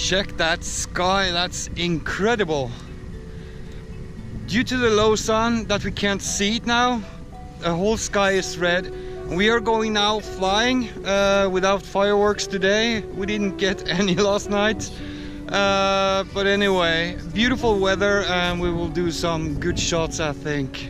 Check that sky, that's incredible. Due to the low sun that we can't see it now, the whole sky is red. We are going now flying without fireworks today. We didn't get any last night. But anyway, beautiful weather, and we will do some good shots, I think.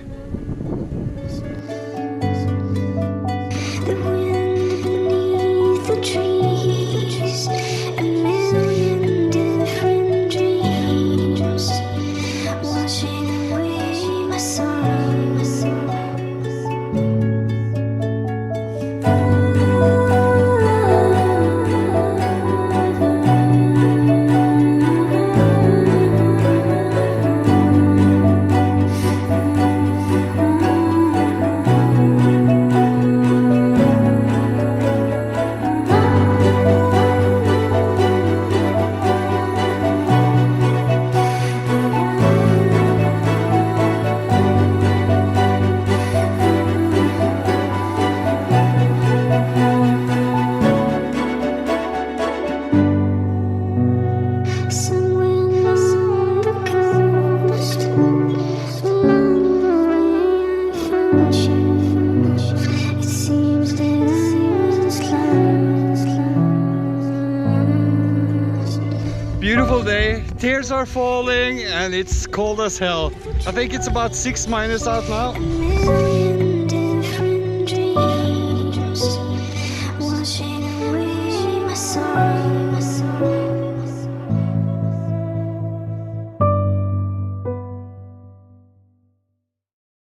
Beautiful day, tears are falling, and it's cold as hell. I think it's about 6 minus out now.